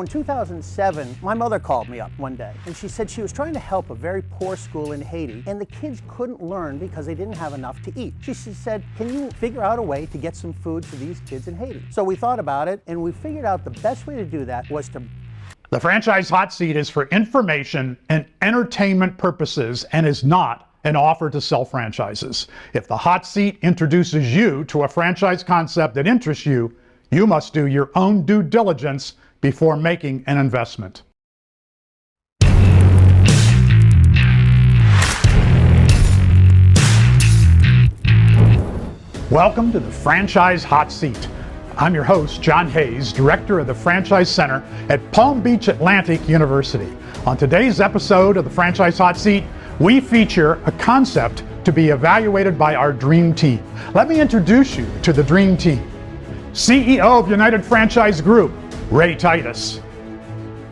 In 2007, my mother called me up one day and she said she was trying to help a very poor school in Haiti and the kids couldn't learn because they didn't have enough to eat. She said, can you figure out a way to get some food for these kids in Haiti? So we thought about it and we figured out the best way to do that was to... The Franchise Hot Seat is for information and entertainment purposes and is not an offer to sell franchises. If the Hot Seat introduces you to a franchise concept that interests you, you must do your own due diligence before making an investment. Welcome to the Franchise Hot Seat. I'm your host, John Hayes, Director of the Franchise Center at Palm Beach Atlantic University. On today's episode of the Franchise Hot Seat, we feature a concept to be evaluated by our Dream Team. Let me introduce you to the Dream Team. CEO of United Franchise Group, Ray Titus.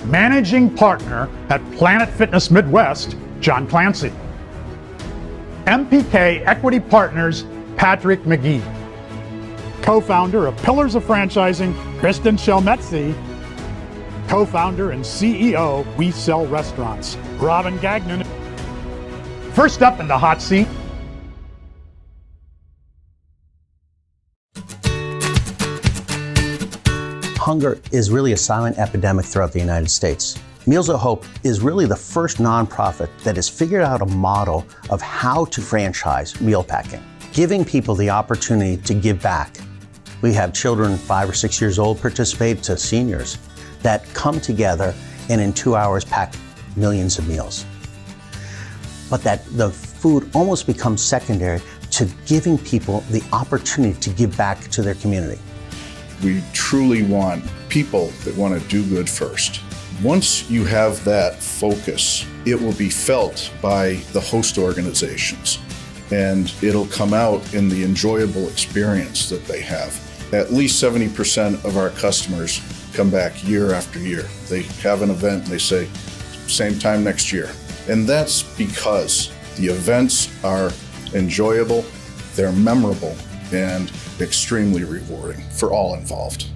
Managing Partner at Planet Fitness Midwest, John Clancy. MPK Equity Partners, Patrick McGee. Co-founder of Pillars of Franchising, Kristin Selmeczy. Co-founder and CEO, We Sell Restaurants, Robin Gagnon. First up in the hot seat, Hunger is really a silent epidemic throughout the United States. Meals of Hope is really the first nonprofit that has figured out a model of how to franchise meal packing, giving people the opportunity to give back. We have children 5 or 6 years old participate to seniors that come together and in 2 hours pack millions of meals. But that the food almost becomes secondary to giving people the opportunity to give back to their community. We truly want people that want to do good first. Once you have that focus, it will be felt by the host organizations, and it'll come out in the enjoyable experience that they have. At least 70% of our customers come back year after year. They have an event and they say, same time next year. And that's because the events are enjoyable, they're memorable, and extremely rewarding for all involved.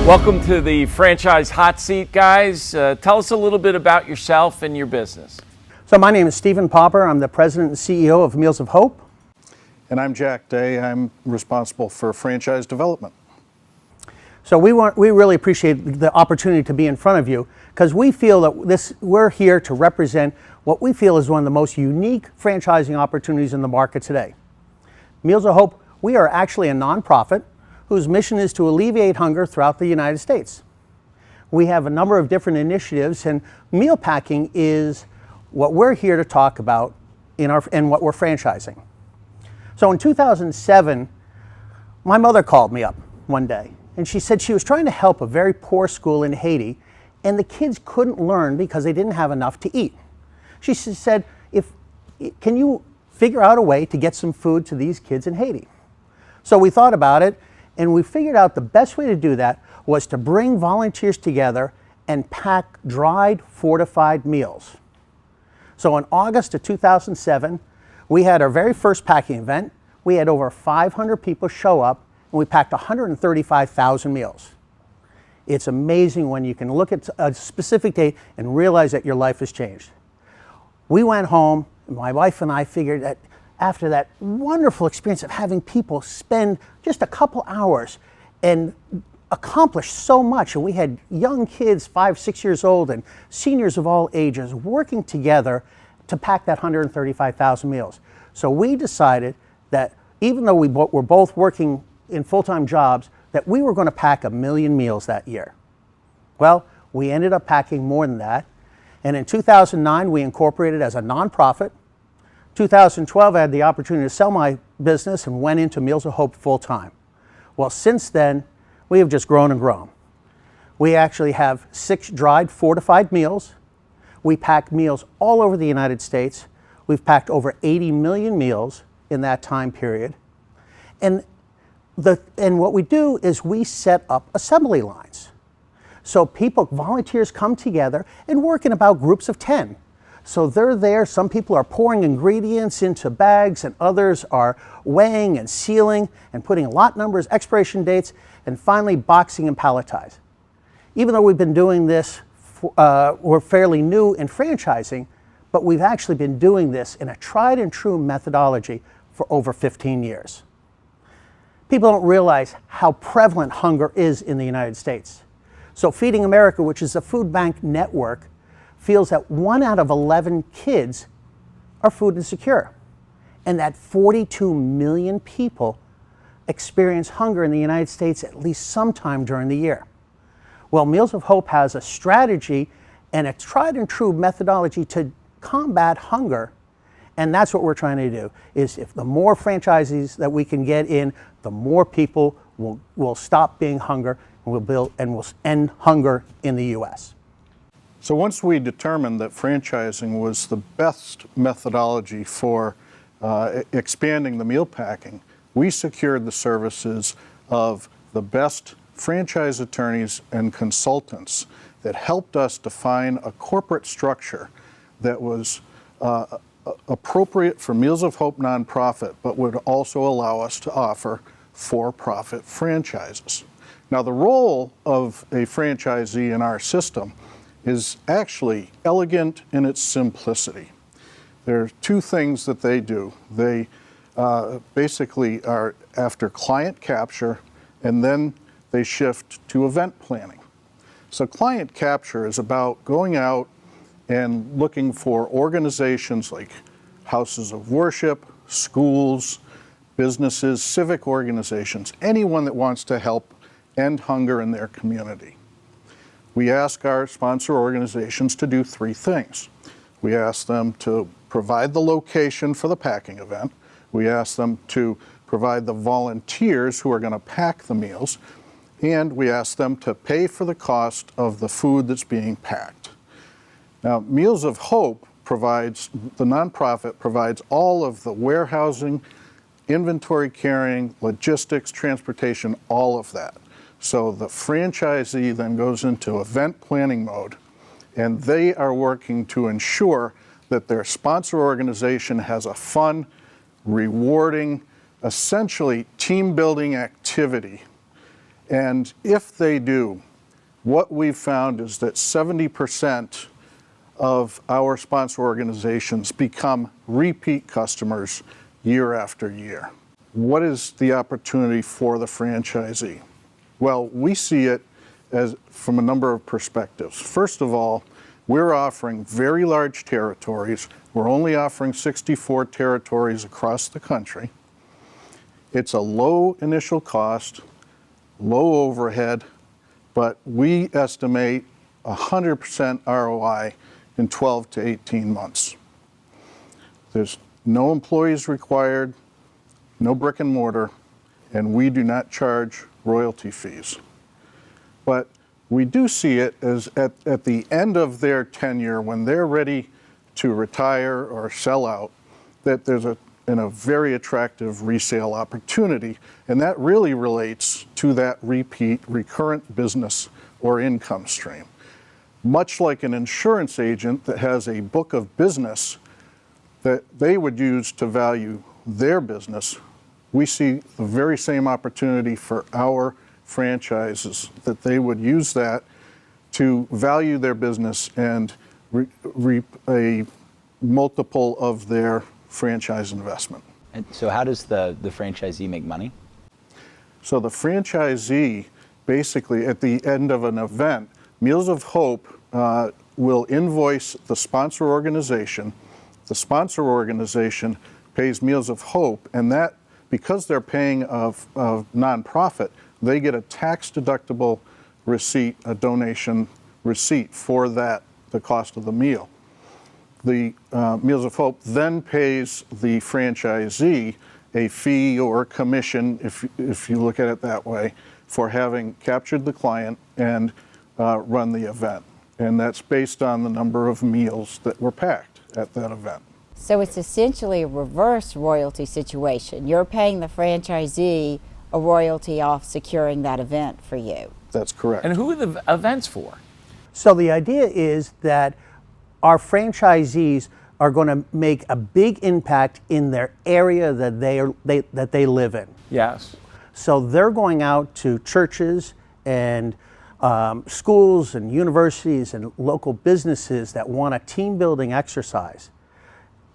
Welcome to the Franchise Hot Seat, guys. Tell us a little bit about yourself and your business. So my name is Stephen Popper. I'm the President and CEO of Meals of Hope. And I'm Jack Day. I'm responsible for franchise development. So we really appreciate the opportunity to be in front of you because we feel that we're here to represent what we feel is one of the most unique franchising opportunities in the market today. Meals of Hope, we are actually a nonprofit whose mission is to alleviate hunger throughout the United States. We have a number of different initiatives, and meal packing is what we're here to talk about in what we're franchising. So in 2007, my mother called me up one day, and she said she was trying to help a very poor school in Haiti, and the kids couldn't learn because they didn't have enough to eat. She said, can you figure out a way to get some food to these kids in Haiti? So we thought about it, and we figured out the best way to do that was to bring volunteers together and pack dried, fortified meals. So in August of 2007, we had our very first packing event. We had over 500 people show up, and we packed 135,000 meals. It's amazing when you can look at a specific date and realize that your life has changed. We went home, and my wife and I figured that after that wonderful experience of having people spend just a couple hours and accomplish so much, and we had young kids, 5, 6 years old, and seniors of all ages working together to pack that 135,000 meals. So we decided that even though we were both working in full-time jobs, that we were going to pack 1 million meals that year. Well, we ended up packing more than that, and in 2009 we incorporated as a nonprofit. 2012, I had the opportunity to sell my business and went into Meals of Hope full time. Well, since then, we have just grown and grown. We actually have 6 dried fortified meals. We pack meals all over the United States. We've packed over 80 million meals in that time period. And what we do is we set up assembly lines. So volunteers come together and work in about groups of 10. So they're there, some people are pouring ingredients into bags and others are weighing and sealing and putting lot numbers, expiration dates, and finally boxing and palletizing. Even though we've been doing this, we're fairly new in franchising, but we've actually been doing this in a tried and true methodology for over 15 years. People don't realize how prevalent hunger is in the United States. So Feeding America, which is a food bank network, feels that 1 out of 11 kids are food insecure, and that 42 million people experience hunger in the United States at least sometime during the year. Well, Meals of Hope has a strategy and a tried and true methodology to combat hunger, and that's what we're trying to do, is if the more franchisees that we can get in, the more people will stop being hunger and we'll end hunger in the U.S. So once we determined that franchising was the best methodology for expanding the meal packing, we secured the services of the best franchise attorneys and consultants that helped us define a corporate structure that was appropriate for Meals of Hope nonprofit, but would also allow us to offer for-profit franchises. Now, the role of a franchisee in our system is actually elegant in its simplicity. There are 2 things that they do. They basically are after client capture, and then they shift to event planning. So client capture is about going out and looking for organizations like houses of worship, schools, businesses, civic organizations, anyone that wants to help end hunger in their community. We ask our sponsor organizations to do 3 things. We ask them to provide the location for the packing event. We ask them to provide the volunteers who are going to pack the meals. And we ask them to pay for the cost of the food that's being packed. Now, Meals of Hope provides, the nonprofit provides all of the warehousing, inventory carrying, logistics, transportation, all of that. So the franchisee then goes into event planning mode, and they are working to ensure that their sponsor organization has a fun, rewarding, essentially team-building activity. And if they do, what we've found is that 70% of our sponsor organizations become repeat customers year after year. What is the opportunity for the franchisee? Well, we see it as from a number of perspectives. First of all, we're offering very large territories. We're only offering 64 territories across the country. It's a low initial cost, low overhead, but we estimate 100% ROI in 12 to 18 months. There's no employees required, no brick and mortar, and we do not charge royalty fees. But we do see it as at the end of their tenure, when they're ready to retire or sell out, that there's a very attractive resale opportunity, and that really relates to that repeat recurrent business or income stream. Much like an insurance agent that has a book of business that they would use to value their business, we see the very same opportunity for our franchises, that they would use that to value their business and reap a multiple of their franchise investment. And so how does the franchisee make money? So the franchisee, basically at the end of an event, Meals of Hope will invoice the sponsor organization. The sponsor organization pays Meals of Hope, and that, because they're paying a nonprofit, they get a tax-deductible receipt, a donation receipt for that, the cost of the meal. The Meals of Hope then pays the franchisee a fee or commission, if you look at it that way, for having captured the client and run the event. And that's based on the number of meals that were packed at that event. So it's essentially a reverse royalty situation. You're paying the franchisee a royalty off securing that event for you. That's correct. And who are the events for? So the idea is that our franchisees are going to make a big impact in their area that they live in. Yes. So they're going out to churches and schools and universities and local businesses that want a team building exercise.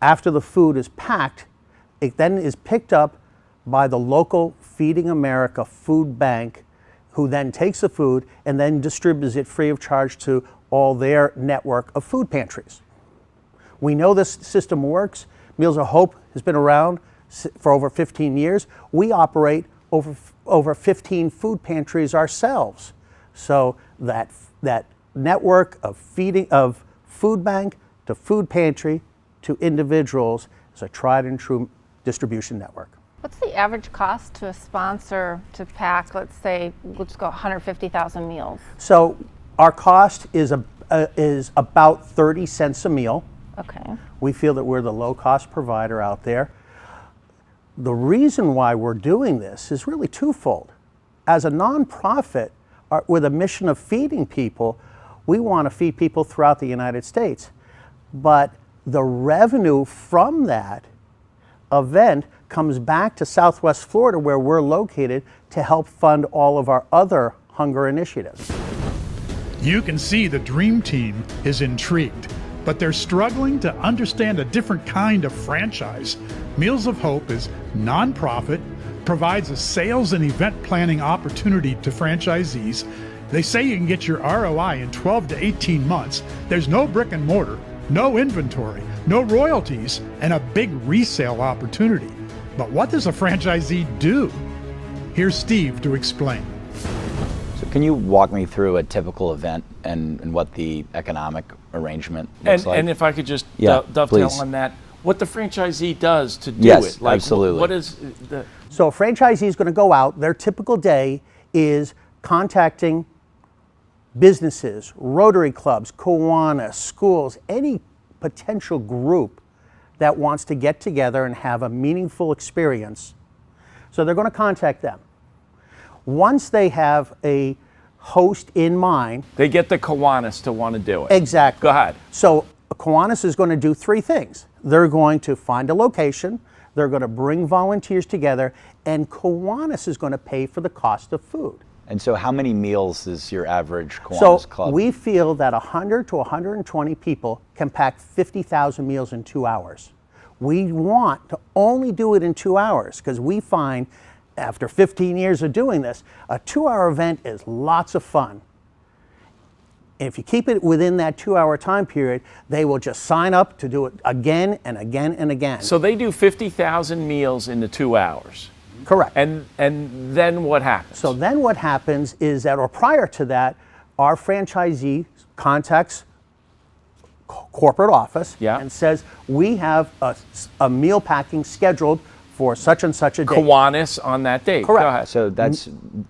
After the food is packed, it then is picked up by the local Feeding America food bank, who then takes the food and then distributes it free of charge to all their network of food pantries. We know this system works. Meals of Hope has been around for over 15 years. We operate over 15 food pantries ourselves. So that network of food bank to food pantry to individuals is a tried and true distribution network. What's the average cost to a sponsor to pack, let's say, let's go 150,000 meals? So our cost is about 30 cents a meal. Okay. We feel that we're the low-cost provider out there. The reason why we're doing this is really twofold. As a nonprofit with a mission of feeding people, we want to feed people throughout the United States. But the revenue from that event comes back to Southwest Florida, where we're located, to help fund all of our other hunger initiatives. You can see the dream team is intrigued, but they're struggling to understand a different kind of franchise. Meals of Hope is nonprofit, provides a sales and event planning opportunity to franchisees. They say you can get your ROI in 12 to 18 months. There's no brick and mortar, no inventory, no royalties, and a big resale opportunity. But what does a franchisee do? Here's Steve to explain. So can you walk me through a typical event and what the economic arrangement looks like? And if I could just Yeah, dovetail please. on that, what the franchisee does to do Yes, it. Like, absolutely. What is the... So a franchisee is going to go out. Their typical day is contacting businesses, Rotary clubs, Kiwanis, schools, any potential group that wants to get together and have a meaningful experience. So they're going to contact them. Once they have a host in mind. They get the Kiwanis to want to do it. Exactly. Go ahead. So Kiwanis is going to do three things. They're going to find a location, they're going to bring volunteers together, and Kiwanis is going to pay for the cost of food. And so how many meals is your average Kiwanis club? So we feel that 100 to 120 people can pack 50,000 meals in 2 hours. We want to only do it in 2 hours because we find after 15 years of doing this, a 2-hour event is lots of fun. And if you keep it within that 2-hour time period, they will just sign up to do it again and again and again. So they do 50,000 meals in the 2 hours. Correct. And then what happens? So then what happens is that, or prior to that, our franchisee contacts corporate office and says, we have a meal packing scheduled for such and such a date. Kiwanis on that date. Correct. Go ahead. So that's,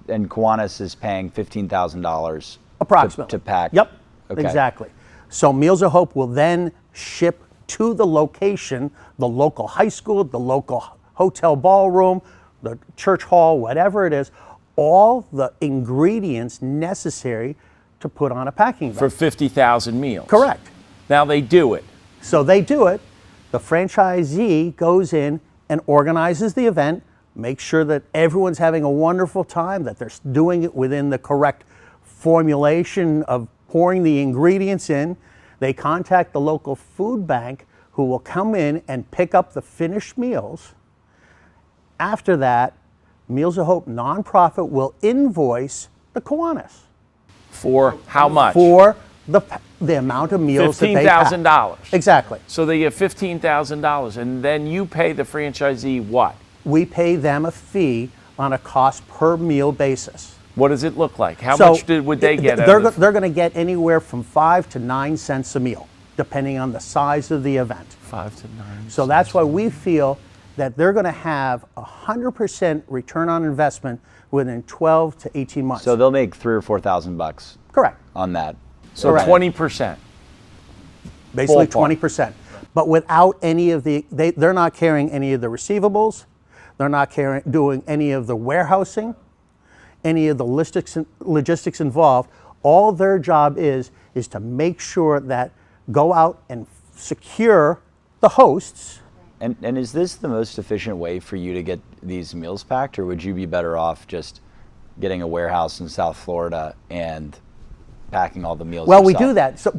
and Kiwanis is paying $15,000 approximately to pack. Yep, Okay. exactly. So Meals of Hope will then ship to the location, the local high school, the local hotel ballroom, the church hall, whatever it is, all the ingredients necessary to put on a packing event. For 50,000 meals. Correct. Now they do it. So they do it. The franchisee goes in and organizes the event, makes sure that everyone's having a wonderful time, that they're doing it within the correct formulation of pouring the ingredients in. They contact the local food bank who will come in and pick up the finished meals. After that, Meals of Hope nonprofit will invoice the Kiwanis. For how much? For the amount of meals that they pack. $15,000. Exactly. So they get $15,000, and then you pay the franchisee what? We pay them a fee on a cost per meal basis. What does it look like? How So much would they get? They're going to get anywhere from 5 to 9 cents a meal, depending on the size of the event. 5 to 9. So that's why we feel that they're going to have 100% return on investment within 12 to 18 months. So they'll make $3,000 or $4,000 Correct. on that. So Correct. 20%. Basically Ballpark. 20%. But without any of they're not carrying any of the receivables. They're not doing any of the warehousing, any of the logistics involved. All their job is to make sure that go out and secure the hosts. And is this the most efficient way for you to get these meals packed, or would you be better off just getting a warehouse in South Florida and packing all the meals Well, we yourself? do that. So,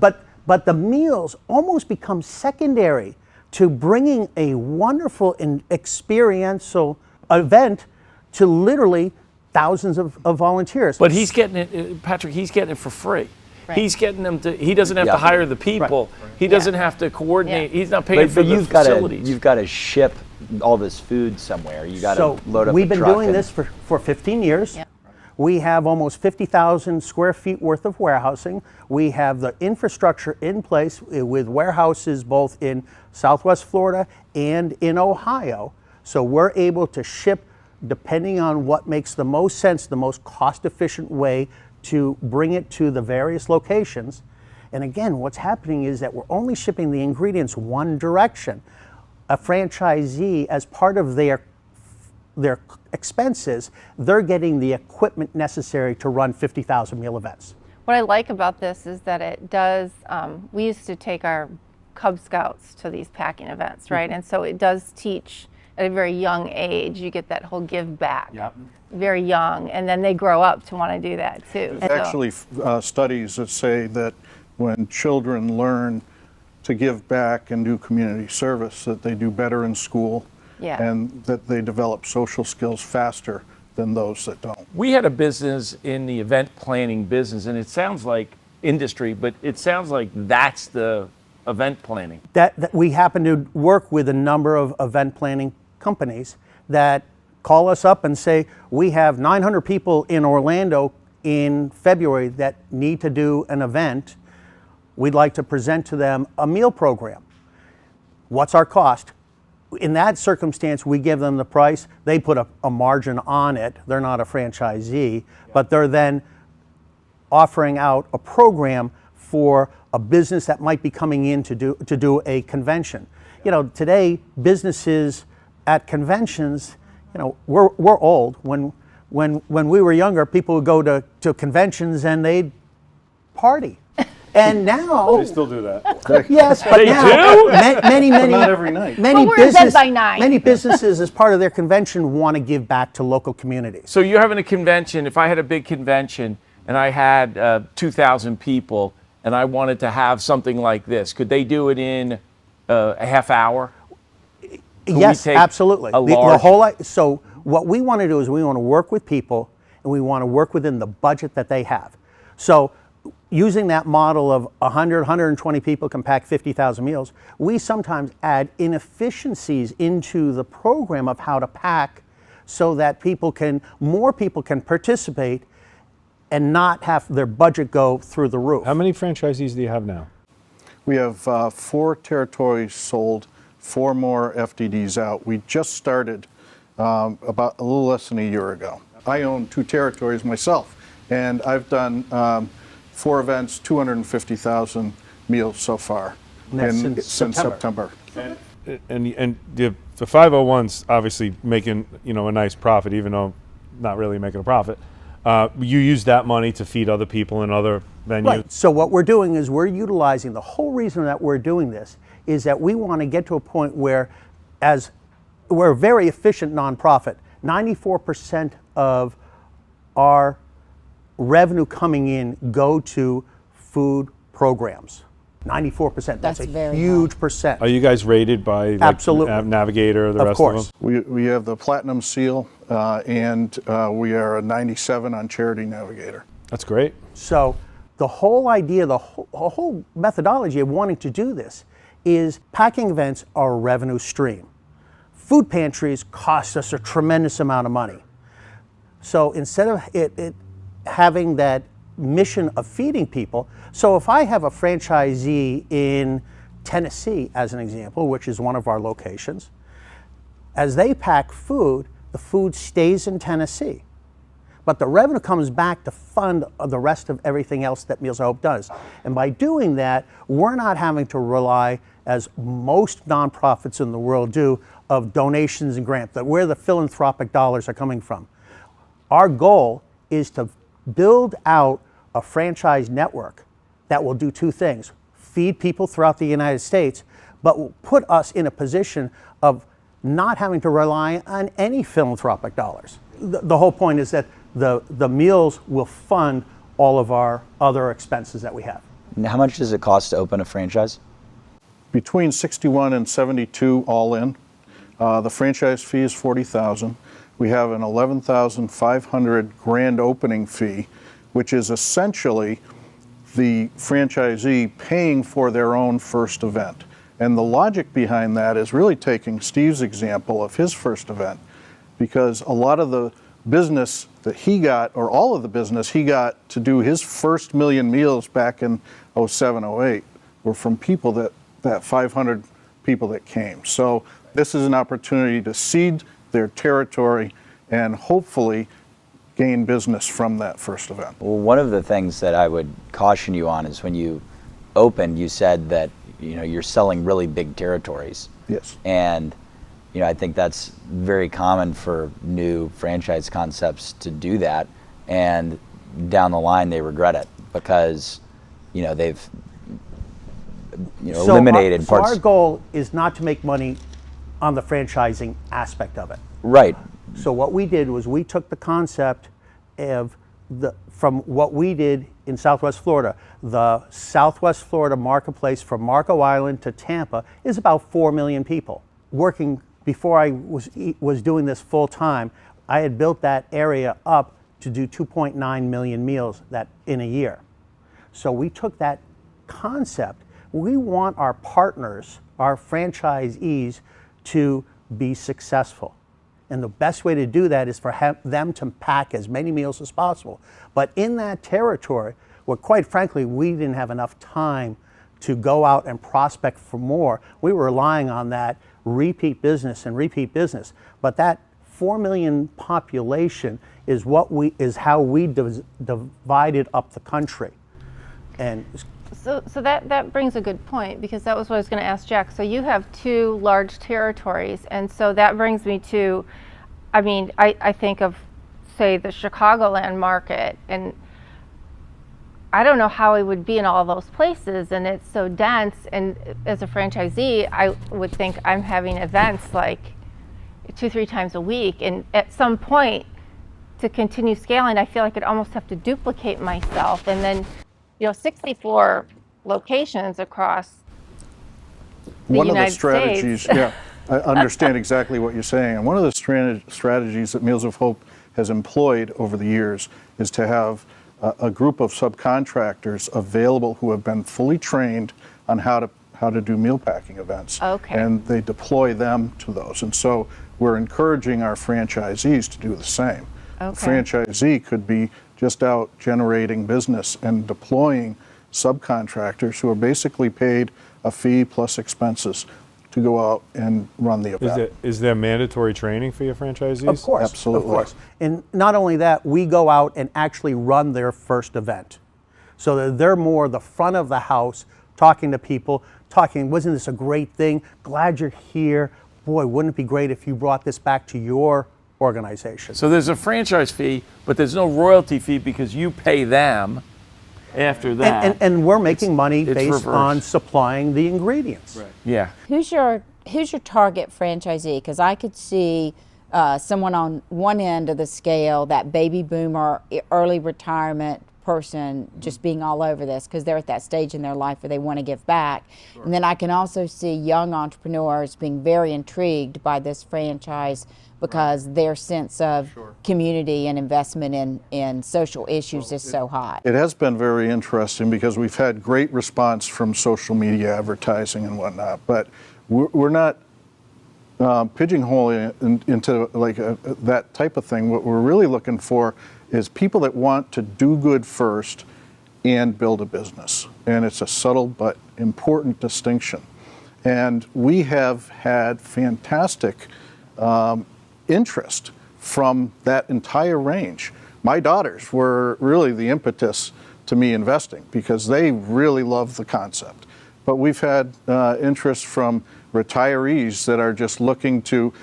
but the meals almost become secondary to bringing a wonderful and experiential event to literally thousands of volunteers. But he's getting it, Patrick, he's getting it for free. Right. He's getting them to, he doesn't have Yeah. to hire the people. He doesn't have to coordinate. Yeah. He's not paying for the you've got facilities. you've got to ship all this food somewhere. You got to So load up we've a been truck doing and- this for 15 years. Yep. We have almost 50,000 square feet worth of warehousing. We have the infrastructure in place with warehouses both in Southwest Florida and in Ohio. So we're able to ship depending on what makes the most sense, the most cost-efficient way to bring it to the various locations. And again, what's happening is that we're only shipping the ingredients one direction. A franchisee, as part of their expenses, they're getting the equipment necessary to run 50,000 meal events. What I like about this is that it does, we used to take our Cub Scouts to these packing events, right? And so it does teach at a very young age. You get that whole give back. Yep. Very young, and then they grow up to want to do that too. There's actually studies that say that when children learn to give back and do community service, that they do better in school, Yeah. and that they develop social skills faster than those that don't. We had a business in the event planning business, and it sounds like industry, but it sounds like that's the event planning. That we happen to work with a number of event planning companies that call us up and say, we have 900 people in Orlando in February that need to do an event. We'd like to present to them a meal program. What's our cost? In that circumstance, we give them the price. They put a margin on it. They're not a franchisee, but they're then offering out a program for a business that might be coming in to do a convention. You know, today businesses at conventions, you know, we're old. When we were younger, people would go to conventions and they'd party. And now They still do that. yes, but They now do? many Not every night. many But we're in bed by 9. many businesses as part of their convention want to give back to local communities. So you're having a convention. If I had a big convention and I had 2,000 people and I wanted to have something like this, could they do it in a half hour? we Yes, take absolutely. a The large- whole so what we want to do is we want to work with people and we want to work within the budget that they have. So using that model of 100, 120 people can pack 50,000 meals, we sometimes add inefficiencies into the program of how to pack so that more people can participate and not have their budget go through the roof. How many franchisees do you have now? We have 4 territories sold, 4 more FDDs out. We just started about a little less than a year ago. I own 2 territories myself, and I've done 4 events, 250,000 meals so far And that's since September. And the 501's obviously making a nice profit, even though not really making a profit. You use that money to feed other people in other venues. Right. So what we're doing is we're utilizing the whole reason that we're doing this is that we want to get to a point where, as we're a very efficient nonprofit, 94% of our revenue coming in go to food programs. 94%. That's a very huge percent. Are you guys rated by Absolutely. Navigator, the Of rest course. of them? We have the Platinum Seal, and we are a 97 on Charity Navigator. That's great. So the whole idea, the whole methodology of wanting to do this is packing events are a revenue stream. Food pantries cost us a tremendous amount of money. So instead of it having that mission of feeding people, so if I have a franchisee in Tennessee, as an example, which is one of our locations, as they pack food, the food stays in Tennessee. But the revenue comes back to fund the rest of everything else that Meals of Hope does. And by doing that, we're not having to rely, as most nonprofits in the world do, of donations and grants, that where the philanthropic dollars are coming from. Our goal is to build out a franchise network that will do two things: feed people throughout the United States, but will put us in a position of not having to rely on any philanthropic dollars. The whole point is that the meals will fund all of our other expenses that we have. And how much does it cost to open a franchise? Between 61 and 72 all in. The franchise fee is $40,000. We have an $11,500 grand opening fee, which is essentially the franchisee paying for their own first event. And the logic behind that is really taking Steve's example of his first event, because a lot of the business that he got, or all of the business he got to do his first million meals back in 07, 08, were from people that 500 people that came. So this is an opportunity to seed their territory and hopefully gain business from that first event. Well, one of the things that I would caution you on is when you opened, you said that you're selling really big territories. Yes. And I think that's very common for new franchise concepts to do that, and down the line they regret it because they've eliminated parts. So our goal is not to make money on the franchising aspect of it. Right. So what we did was we took the concept of from what we did in Southwest Florida. The Southwest Florida marketplace from Marco Island to Tampa is about 4 million people. Working before I was doing this full time, I had built that area up to do 2.9 million meals in a year. So we took that concept. We want our partners, our franchisees, to be successful. And the best way to do that is for them to pack as many meals as possible. But in that territory, where quite frankly, we didn't have enough time to go out and prospect for more, we were relying on that repeat business. But that 4 million population is how we divided up the country. And So that brings a good point, because that was what I was going to ask Jack. So you have two large territories, and so that brings me to, I think of, say, the Chicagoland market, and I don't know how it would be in all those places, and it's so dense, and as a franchisee, I would think I'm having events like 2-3 times a week, and at some point, to continue scaling, I feel like I'd almost have to duplicate myself, and then 64 locations across the One United of the strategies, States. yeah, I understand exactly what you're saying. And one of the strategies that Meals of Hope has employed over the years is to have a group of subcontractors available who have been fully trained on how to do meal packing events. Okay. And they deploy them to those. And so we're encouraging our franchisees to do the same. Okay. Franchisee could be just out generating business and deploying subcontractors who are basically paid a fee plus expenses to go out and run the event. Is there mandatory training for your franchisees? of course, Absolutely. of course. And not only that, we go out and actually run their first event. So that they're more the front of the house, talking to people, wasn't this a great thing? Glad you're here. Boy, wouldn't it be great if you brought this back to your organization? So there's a franchise fee, but there's no royalty fee because you pay them after that. And we're making money it's based reversed. on supplying the ingredients. Right. Yeah. Who's your target franchisee? Because I could see someone on one end of the scale, that baby boomer, early retirement person, just being all over this because they're at that stage in their life where they want to give back. Sure. And then I can also see young entrepreneurs being very intrigued by this franchise because their sense of community and investment in social issues is so high. It has been very interesting because we've had great response from social media advertising and whatnot, but we're not pigeonholing it into like that type of thing. What we're really looking for is people that want to do good first and build a business. And it's a subtle but important distinction. And we have had fantastic interest from that entire range. my daughters were really the impetus to me investing because they really love the concept. But we've had interest from retirees that are just looking to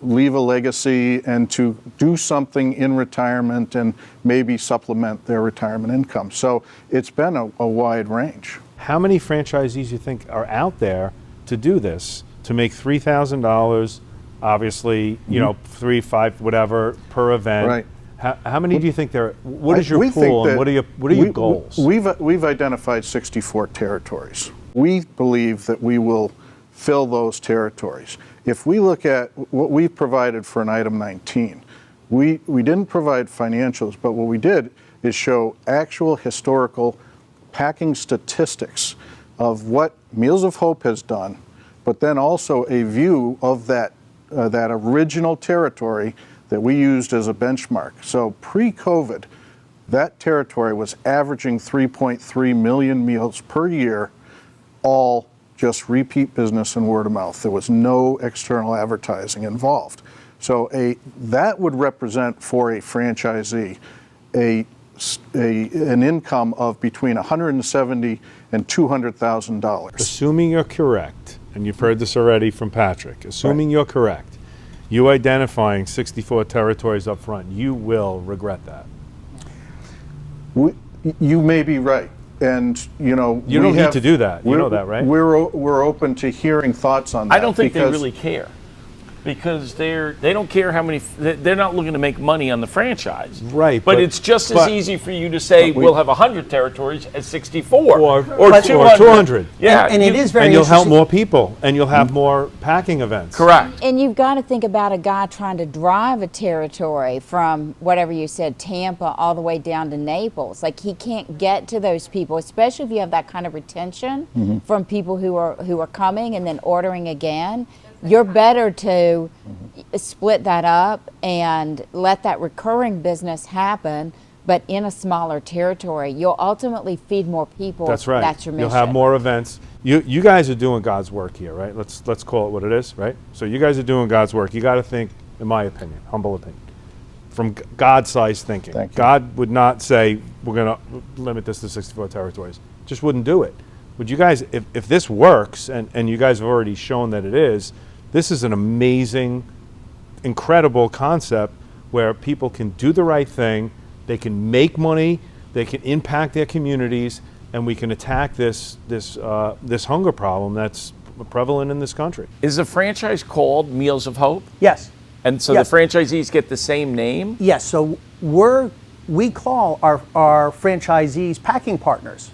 leave a legacy and to do something in retirement and maybe supplement their retirement income. So it's been a wide range. How many franchisees you think are out there to do this, to make $3,000, obviously, you know, 3, 5, whatever per event? Right. How many do you think there? What is your We think pool and that what are your goals? We've identified 64 territories. We believe that we will fill those territories. If we look at what we've provided for an item 19, we didn't provide financials, but what we did is show actual historical packing statistics of what Meals of Hope has done, but then also a view of that original territory that we used as a benchmark. So pre-COVID, that territory was averaging 3.3 million meals per year, all just repeat business and word of mouth. There was no external advertising involved. So that would represent for a franchisee an income of between $170,000 and $200,000. Assuming you're correct, and you've heard this already from Patrick, assuming you're correct, you identifying 64 territories up front, you will regret that. You may be right. And, you know, you don't need to do that. You know that, right? We're open to hearing thoughts on that. I don't think they really care, because they don't care how many. They're not looking to make money on the franchise, right? But it's just as easy for you to say we'll have 100 territories as 64 or 200. Yeah, and it is very. And you'll help more people, and you'll have more packing events. Correct. And you've got to think about a guy trying to drive a territory from whatever you said, Tampa, all the way down to Naples. Like, he can't get to those people, especially if you have that kind of retention from people who are coming and then ordering again. You're better to split that up and let that recurring business happen, but in a smaller territory. You'll ultimately feed more people. That's right. That's your mission. You'll have more events. You guys are doing God's work here, right? Let's call it what it is, right? So you guys are doing God's work. You got to think, in my opinion, humble opinion, from God-sized thinking. Thank you. God would not say we're going to limit this to 64 territories. Just wouldn't do it. Would you guys, if this works, and you guys have already shown that it is, this is an amazing, incredible concept where people can do the right thing, they can make money, they can impact their communities, and we can attack this hunger problem that's prevalent in this country. Is the franchise called Meals of Hope? Yes. And so Yes. the franchisees get the same name? Yes. So we call our franchisees packing partners.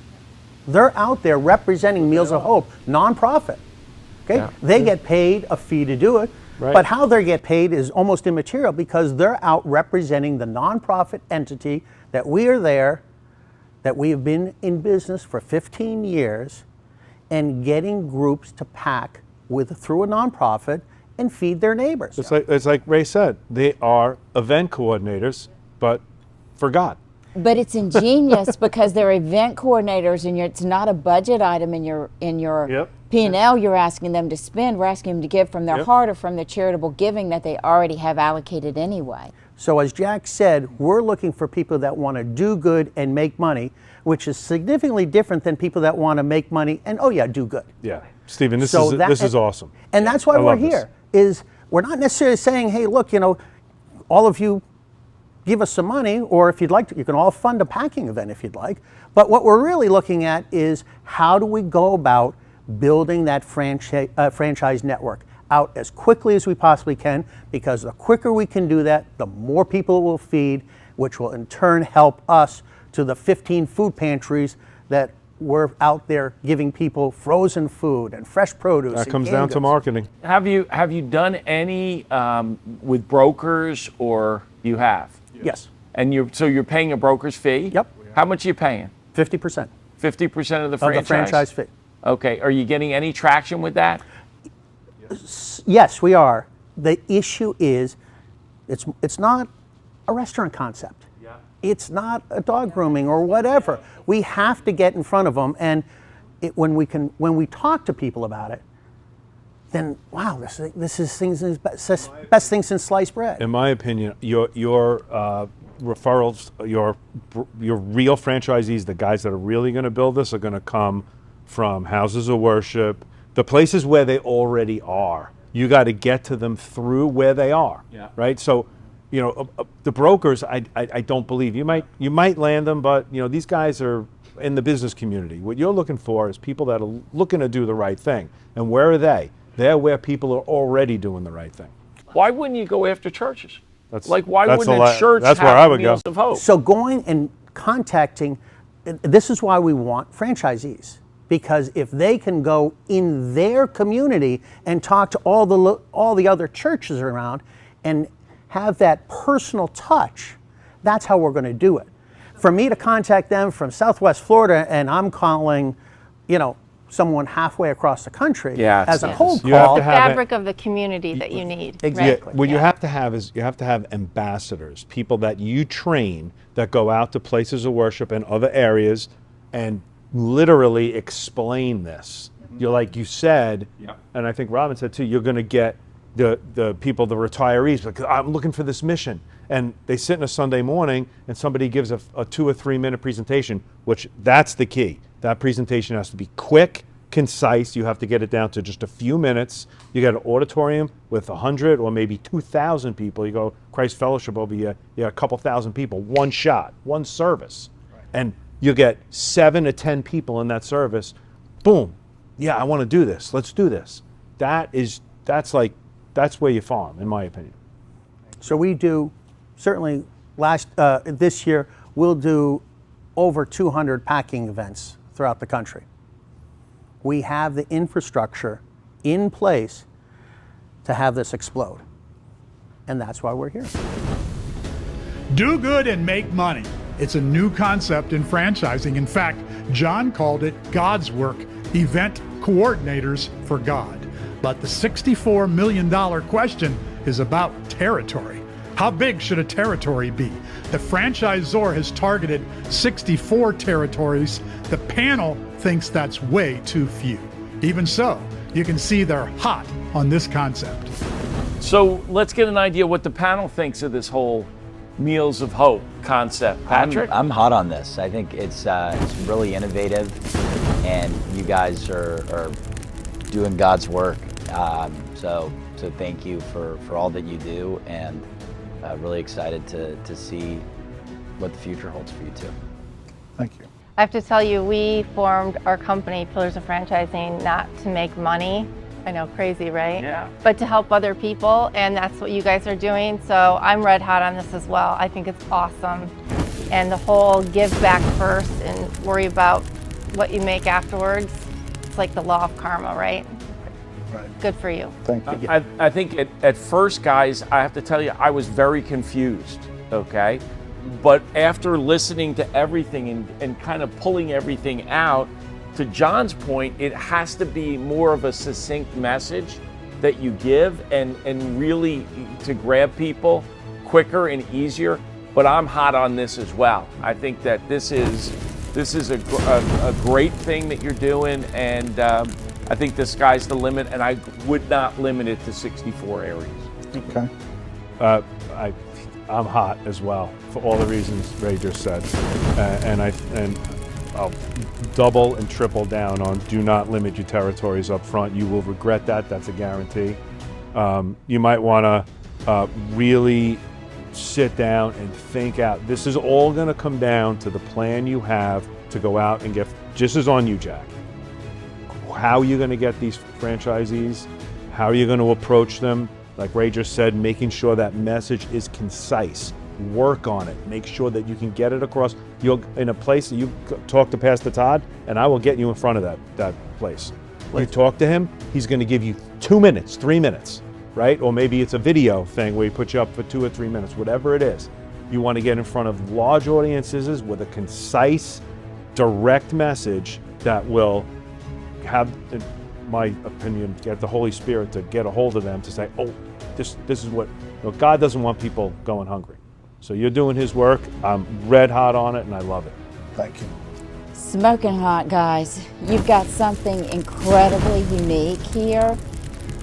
They're out there representing Meals of Hope, nonprofit. Okay, they get paid a fee to do it, but how they get paid is almost immaterial because they're out representing the nonprofit entity that we are there, that we have been in business for 15 years, and getting groups to pack through a nonprofit and feed their neighbors. It's like Ray said, they are event coordinators, but for God. But it's ingenious because they're event coordinators, and it's not a budget item in your P&L you're asking them to spend. We're asking them to give from their heart or from the charitable giving that they already have allocated anyway. So as Jack said, we're looking for people that want to do good and make money, which is significantly different than people that want to make money and, do good. Yeah. Stephen, this is awesome. And that's why we're here, is we're not necessarily saying, hey, look, all of you give us some money, or if you'd like to, you can all fund a packing event if you'd like. But what we're really looking at is how do we go about building that franchise network out as quickly as we possibly can, because the quicker we can do that, the more people it will feed, which will in turn help us to the 15 food pantries that we're out there giving people frozen food and fresh produce. That comes down to marketing. Have you done any with brokers, or you have? Yes. And you're paying a broker's fee? Yep. How much are you paying? 50%. 50% of the franchise? Of the franchise fee. Okay. Are you getting any traction with that? Yes, we are. The issue is, it's not a restaurant concept. Yeah. It's not a dog grooming or whatever. We have to get in front of them, and when we talk to people about it, then wow, this is best thing since sliced bread. In my opinion, your referrals, your real franchisees, the guys that are really going to build this, are going to come from houses of worship, the places where they already are. You got to get to them through where they are, right? So, the brokers, I don't believe you might land them, but these guys are in the business community. What you're looking for is people that are looking to do the right thing. And where are they? They're where people are already doing the right thing. Why wouldn't you go after churches? That's why wouldn't a church that's have where I would Meals go. of Hope? So going and contacting, this is why we want franchisees. Because if they can go in their community and talk to all the other churches around and have that personal touch, that's how we're going to do it. For me to contact them from Southwest Florida and I'm calling, someone halfway across the country as a cold You have call. to The have fabric of the community that you need. Exactly. Right? What you have to have is ambassadors, people that you train that go out to places of worship and other areas and literally explain this. You're like you said, and I think Robin said too, you're going to get the people, the retirees, like, I'm looking for this mission. And they sit in a Sunday morning and somebody gives a 2 or 3 minute presentation, which that's the key. That presentation has to be quick, concise. You have to get it down to just a few minutes. You got an auditorium with 100 or maybe 2,000 people. You go Christ Fellowship over here, you got a couple thousand people, one shot, one service. And you get 7 to 10 people in that service. Boom. Yeah, I want to do this. Let's do this. That's where you farm, in my opinion. So we do, certainly this year, we'll do over 200 packing events throughout the country. We have the infrastructure in place to have this explode. And that's why we're here. Do good and make money. It's a new concept in franchising. In fact, John called it God's work, event coordinators for God. But the $64 million question is about territory. How big should a territory be? The franchisor has targeted 64 territories. The panel thinks that's way too few. Even so, you can see they're hot on this concept. So let's get an idea what the panel thinks of this whole Meals of Hope concept. Patrick? I'm hot on this. I think it's really innovative, and you guys are doing God's work. So thank you for all that you do, and really excited to see what the future holds for you too. Thank you. I have to tell you, we formed our company, Pillars of Franchising, not to make money. I know, crazy, right? Yeah. But to help other people, and that's what you guys are doing. So I'm red hot on this as well. I think it's awesome. And the whole give back first and worry about what you make afterwards, it's like the law of karma, right? Right. Good for you. Thank you. I think at first, guys, I have to tell you, I was very confused, okay? But after listening to everything and kind of pulling everything out, to John's point, it has to be more of a succinct message that you give and really to grab people quicker and easier. But I'm hot on this as well. I think that this is a great thing that you're doing, and I think the sky's the limit, and I would not limit it to 64 areas. Okay. I'm hot as well for all the reasons Ray just said, and I'll double and triple down on do not limit your territories up front. You will regret that. That's a guarantee. You might want to really sit down and think out. This is all going to come down to the plan you have to go out and get. Just as on you, Jack. How are you going to get these franchisees? How are you going to approach them? Like Ray just said, making sure that message is concise. Work on it. Make sure that you can get it across. You're in a place that you talk to Pastor Todd, and I will get you in front of that place. You talk to him, he's going to give you 2 minutes, 3 minutes, right? Or maybe it's a video thing where he puts you up for 2 or 3 minutes, whatever it is. You want to get in front of large audiences with a concise, direct message that will have, in my opinion, get the Holy Spirit to get a hold of them to say, oh, this is what, God doesn't want people going hungry. So you're doing his work. I'm red hot on it, and I love it. Thank you. Smoking hot, guys. You've got something incredibly unique here.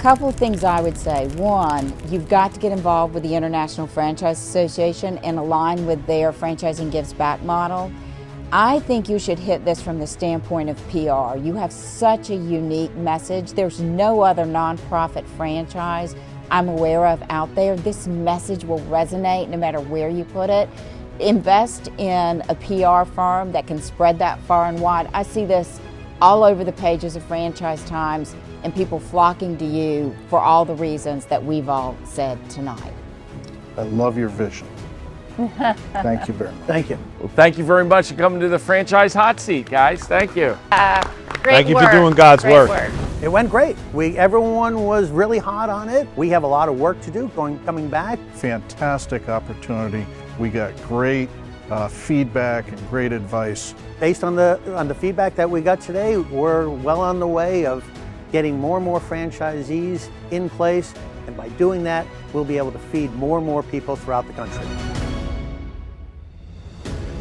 couple of things I would say. One, you've got to get involved with the International Franchise Association and align with their Franchising Gives Back model. I think you should hit this from the standpoint of PR. You have such a unique message. There's no other nonprofit franchise I'm aware of out there. This message will resonate no matter where you put it. Invest in a PR firm that can spread that far and wide. I see this all over the pages of Franchise Times and people flocking to you for all the reasons that we've all said tonight. I love your vision. Thank you very much. Thank you. Well, thank you very much for coming to the Franchise Hot Seat, guys. Thank you. Great Thank you for work. doing God's Great work. It went great. Everyone was really hot on it. We have a lot of work to do coming back. Fantastic opportunity. We got great feedback and great advice. Based on the feedback that we got today, we're well on the way of getting more and more franchisees in place. And by doing that, we'll be able to feed more and more people throughout the country.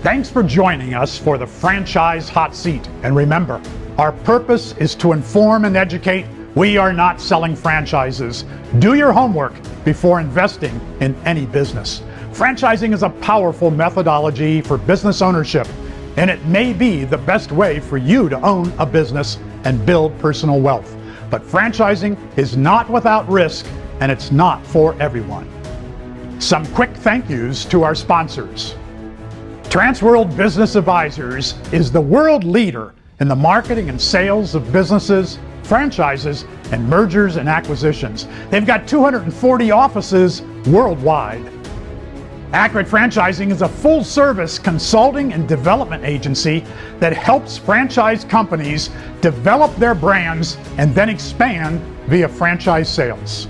Thanks for joining us for the Franchise Hot Seat. And remember, our purpose is to inform and educate. We are not selling franchises. Do your homework before investing in any business. Franchising is a powerful methodology for business ownership, and it may be the best way for you to own a business and build personal wealth. But franchising is not without risk, and it's not for everyone. Some quick thank yous to our sponsors. Transworld Business Advisors is the world leader in the marketing and sales of businesses, franchises, and mergers and acquisitions. They've got 240 offices worldwide. Accurate Franchising is a full-service consulting and development agency that helps franchise companies develop their brands and then expand via franchise sales.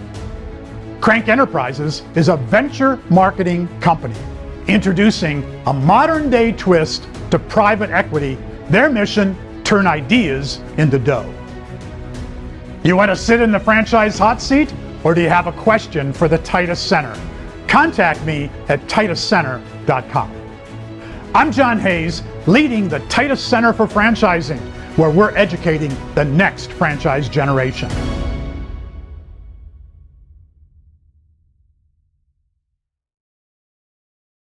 Crank Enterprises is a venture marketing company introducing a modern-day twist to private equity. Their mission: turn ideas into dough. You want to sit in the Franchise Hot Seat, or do you have a question for the Titus Center? Contact me at tituscenter.com. I'm John Hayes, leading the Titus Center for Franchising, where we're educating the next franchise generation.